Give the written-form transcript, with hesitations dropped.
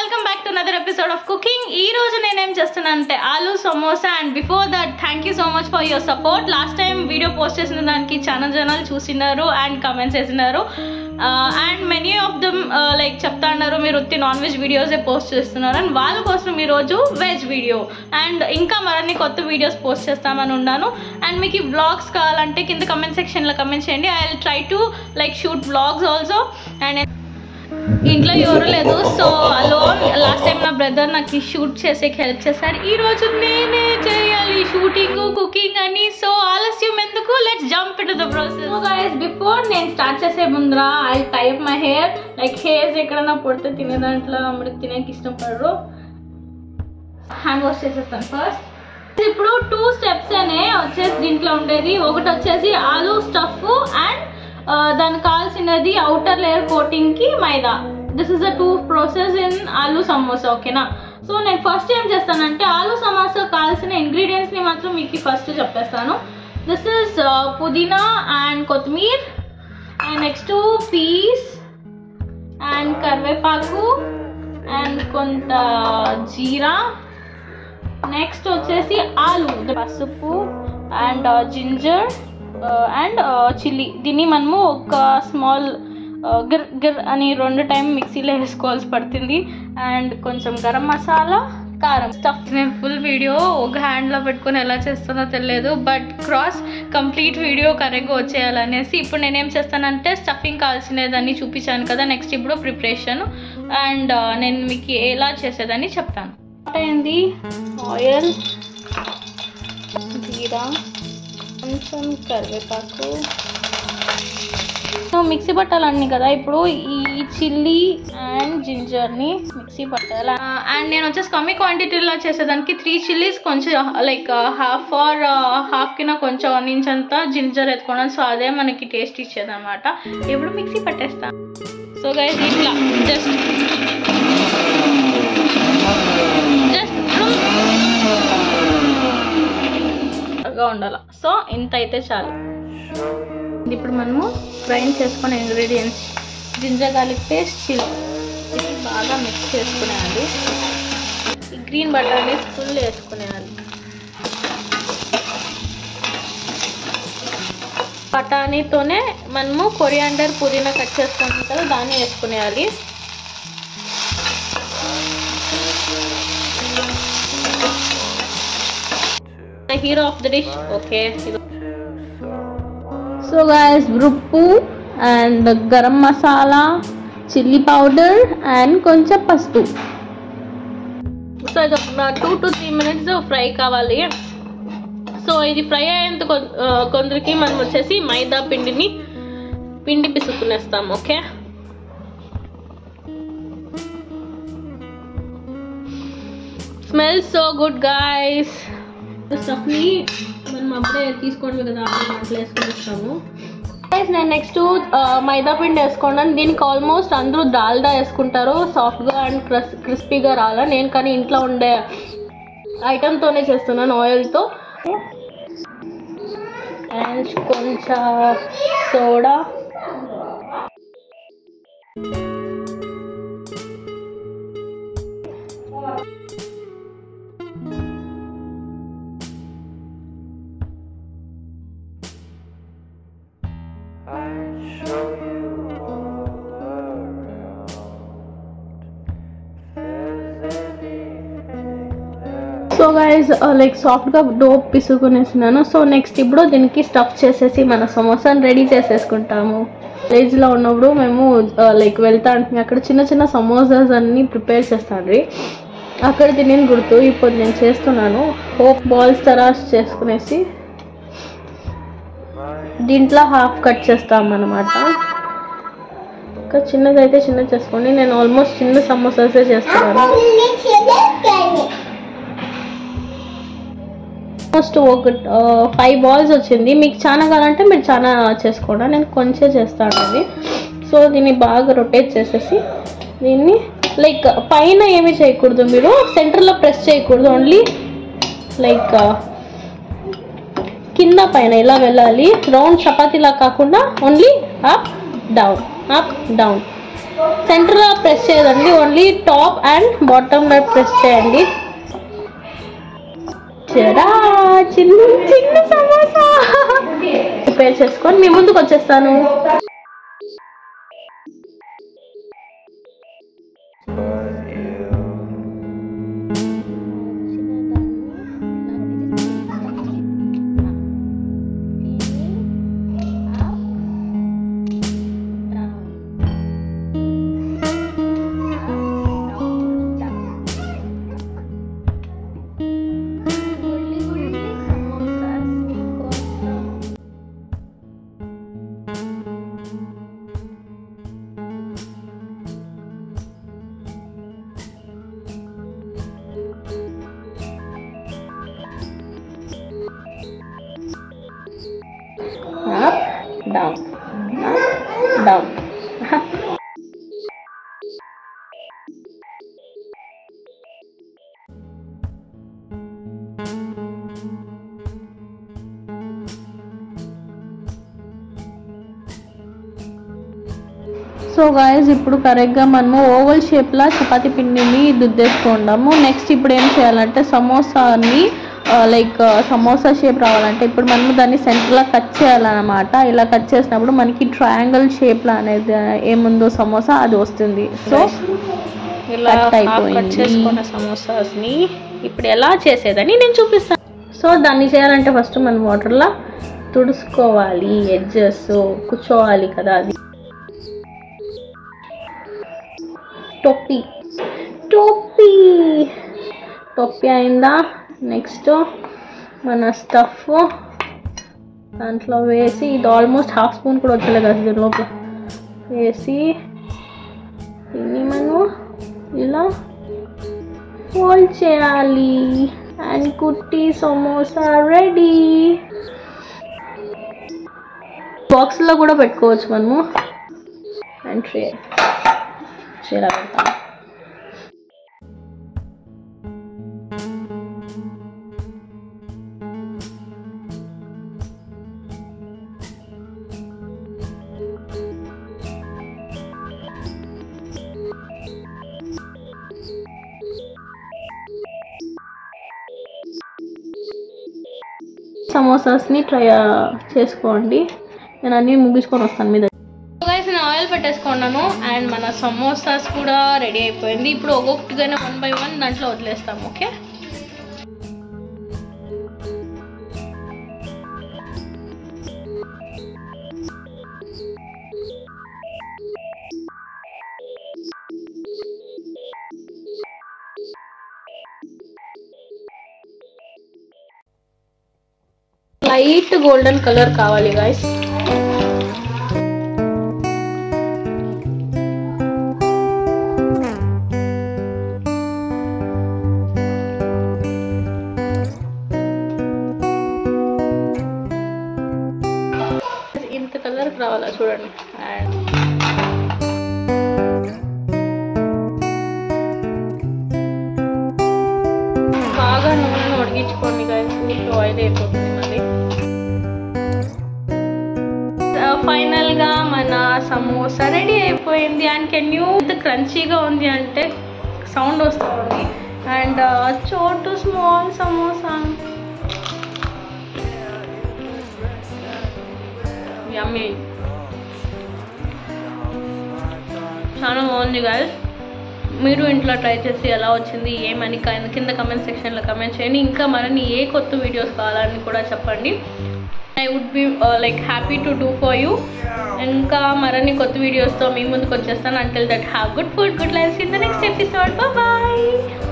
welcome back to another episode of cooking. Ee roju nenu em chestunante aloo samosa, and before that thank you so much for your support. Last time video post chesina daniki channel chusinnaru and comments chesinaru, and many of them like cheptannaru meer utti non veg videos e post chestunnaru, and వాళ్ళ కోసం ఈ రోజు veg video and ఇంకా మరిన్ని కొత్త videos post చేస్తామని ఉన్నాను. And మీకు ఈ వ్లాగ్స్ కావాలంటే కింద కమెంట్ సెక్షన్లో కమెంట్ చేయండి. I will try to like shoot vlogs also. And ఇంట్లో ఎవరు లేదు, సో అలోన్. లాస్ట్ టైం నా బ్రదర్ నాకు షూట్ చేసేకి హెల్ప్ చేశారు. ఈరోజు నేనే చేయాలి షూటింగ్ కుకింగ్ అని. సో ఆలస్యం ఎందుకు, let's jump into the process. So guys, before నేను స్టార్ట్ చేసే ముందర I type my hair. Like hairs ఎక్కడన్నా పొడితే తినే దాంట్లో మనకి తినేకి ఇష్టపడరు. హ్యాండ్ వాష్ చేసేస్తాను ఫస్ట్. ఇప్పుడు 2 స్టెప్స్ అనే వచ్చేసి దీంట్లో ఉండేది. ఒకటి వచ్చేసి ఆలూ స్టఫ్ అండ్ దానికి కావాల్సినది అవుటర్ లేయర్ కోటింగ్ కి maida. This is the 2 process in aloo samosa, ఓకేనా? సో నేను ఫస్ట్ ఏం చేస్తానంటే ఆలూ సమోసా కావాల్సిన ఇంగ్రీడియంట్స్ ని మాత్రం మీకు ఫస్ట్ చెప్పేస్తాను. This is pudina and kothimir, and next peas and karivepaku and కొంత జీరా. నెక్స్ట్ వచ్చేసి ఆలు, పసుపు అండ్ జింజర్ అండ్ చిల్లీ. దీన్ని మనము ఒక స్మాల్ గిర్ గిర్ అని 2 టైం మిక్సీలో వేసుకోవాల్సి పడుతుంది. అండ్ కొంచెం గరం మసాలా, కారం, స్టఫ్. నేను ఫుల్ వీడియో ఒక హ్యాండ్లో పెట్టుకొని ఎలా చేస్తానో తెలియదు, బట్ కంప్లీట్ వీడియో కరెక్ట్గా వచ్చేయాలనేసి ఇప్పుడు నేనేం చేస్తానంటే స్టఫింగ్ కావాల్సినదాన్ని చూపించాను కదా. నెక్స్ట్ ఇప్పుడు ప్రిపరేషన్, అండ్ నేను మీకు ఎలా చేసేదని చెప్తాను. అయింది ఆయిల్, జీరా, కొంచెం కరివేపాకు. మిక్సీ పట్టాలన్నీ కదా ఇప్పుడు ఈ చిల్లీ అండ్ జింజర్ని మిక్సీ పట్టాలి. అండ్ నేను వచ్చేసి కమ్మీ క్వాంటిటీలో చేసేదానికి 3 చిల్లీస్, కొంచెం లైక్ హాఫ్ కింద కొంచెం 1 ఇంచ్ అంతా జింజర్ ఎత్తుకోవడం. సో అదే మనకి టేస్ట్ ఇచ్చేది అనమాట. ఇప్పుడు మిక్సీ పట్టేస్తాను. సో గైస్, ఇట్లా జస్ట్ ఉండాలి. సో ఇంత అయితే చాలు. ఇప్పుడు మనము గ్రైండ్ చేసుకునే ingredients ginger garlic paste, chilli, ఇది బాగా మిక్స్ చేసుకునేయాలి. ఈ గ్రీన్ బటానీ ఫుల్ వేసుకునేయాలి. బటానీతోనే మనము కొరియాండర్, పుదీనా కట్ చేసుకుంటాం కదా, దాన్ని వేసుకునేయాలి. The hero of the dish, okay. So guys, ఉప్పు and garam masala, chilli powder and కొంచెం పసుపు. సో ఇది 2 to 3 minutes ఫ్రై కావాలి. సో ఇది ఫ్రై అయ్యేంత కొందరికి మనం వచ్చేసి మైదా పిండి పిసుకునేస్తాం, okay? Smell so good guys. స్టఫ్ని మనం అప్పుడే తీసుకోండి కదా, దాంట్లో వేసుకొని. నేను నెక్స్ట్ మైదా పిండి వేసుకున్నాను. దీనికి ఆల్మోస్ట్ అందరూ డాల్డా వేసుకుంటారు సాఫ్ట్గా అండ్ క్రిస్పీగా రాలా. నేను కానీ ఇంట్లో ఉండే ఐటమ్తోనే చేస్తున్నాను, ఆయిల్తో. అండ్ కొంచెం సోడా, సో గైస్ లైక్ సాఫ్ట్గా డో పిసుకునేసినాను. సో నెక్స్ట్ ఇప్పుడు దీనికి స్టఫ్ చేసేసి మన సమోసాని రెడీ చేసేసుకుంటాము. విలేజ్లో ఉన్నప్పుడు మేము లైక్ వెళ్తా అంటే అక్కడ చిన్న చిన్న సమోసాస్ అన్నీ ప్రిపేర్ చేస్తాను. అక్కడ తినేది గుర్తు ఇప్పుడు నేను చేస్తున్నాను. హోప్ బాల్స్ తరాస్ చేసుకునేసి దీంట్లో హాఫ్ కట్ చేస్తామన్నమాట. ఇంకా చిన్నదైతే చిన్నది చేసుకోండి. నేను ఆల్మోస్ట్ చిన్న సమోసాసే చేస్తున్నాను. ఆల్మోస్ట్ ఒక 5 బాల్స్ వచ్చింది. మీకు చాలా కావాలంటే మీరు చాలా చేసుకోండి, నేను కొంచెం చేస్తాను అది. సో దీన్ని బాగా రొటేట్ చేసేసి దీన్ని లైక్ పైన ఏమీ చేయకూడదు, మీరు సెంటర్లో ప్రెస్ చేయకూడదు, ఓన్లీ లైక్ కింద పైన ఇలా వెళ్ళాలి. రౌండ్ చపాతీలా కాకుండా ఓన్లీ అప్ డౌన్ సెంటర్లో ప్రెస్ చేయదండి, ఓన్లీ టాప్ అండ్ బాటంలో ప్రెస్ చేయండి. చిన్న చిన్న సమోసా ప్రిపేర్ చేసుకొని మీ ముందుకు వచ్చేస్తాను. Up, down, up, down. So guys ఇప్పుడు కరెక్ట్గా మనము ఓవల్ షేప్లా చపాతీ పిండిని దుద్దేసుకుందాము. నెక్స్ట్ ఇప్పుడు ఏం చేయాలంటే సమోసాని లైక్ సమోసా షేప్ రావాలంటే ఇప్పుడు మనము దాన్ని సెంటర్లో కట్ చేయాలన్నమాట. ఇలా కట్ చేసినప్పుడు మనకి ట్రయాంగిల్ షేప్లో అనేది ఏముందో సమోసా అది వస్తుంది. సో ఇలా కట్ చేసుకున్న సమోసాస్ని ఇప్పుడు ఎలా చేసేదని నేను చూపిస్తాను. సో దాన్ని చేయాలంటే ఫస్ట్ మనం వాటర్లో తుడుచుకోవాలి, ఎడ్జెస్ కూర్చోవాలి కదా. అది టోపీ టోపీ టోపీ అయిందా? నెక్స్ట్ మన స్టఫ్ దాంట్లో వేసి, ఇది ఆల్మోస్ట్ హాఫ్ స్పూన్ కూడా వచ్చలేదు కదా లోపల వేసి దీన్ని మనం ఇలా ఫోల్డ్ చేయాలి. అండ్ కుట్టి సమోసా రెడీ. బాక్స్లో కూడా పెట్టుకోవచ్చు మనము. అండ్ ట్రేలా పెడతాము. సమోసాస్ని ట్రై చేసుకోండి. నేను అన్నీ ముగించుకొని వస్తాను మీ దగ్గర. నేను ఆయిల్ పెట్టేసుకున్నాను అండ్ మన సమోసాస్ కూడా రెడీ అయిపోయింది. ఇప్పుడు ఒక్కొక్కటిగానే 1 by 1 దాంట్లో వదిలేస్తాము. ఓకే, లైట్ గోల్డెన్ కలర్ కావాలి గాయస్. ఇంత కలర్ రావాలా చూడండి. అండ్ బాగా నూనెను ఉడికించుకోండి గాయస్, ఆయిల్ అయిపోతుంది మళ్ళీ. ఫైనల్ గా మన సమోసా రెడీ అయిపోయింది. అండ్ కెన్ యూ ఎంత క్రంచీగా ఉంది అంటే సౌండ్ వస్తూ ఉంది. అండ్ చోటు స్మాల్ సమోసా యమ్మీ, చాలా బాగుంది గాయస్. మీరు ఇంట్లో ట్రై చేసి ఎలా వచ్చింది ఏమని కింద కమెంట్ సెక్షన్లో కమెంట్ చేయండి. ఇంకా మరిన్ని ఏ కొత్త వీడియోస్ కావాలని కూడా చెప్పండి. I would be like happy to do for you. ఇంకా మరిన్ని కొత్త వీడియోస్తో మీ ముందుకు వచ్చేస్తాను. Until that, have good food, good life. See you in the next episode. Bye bye.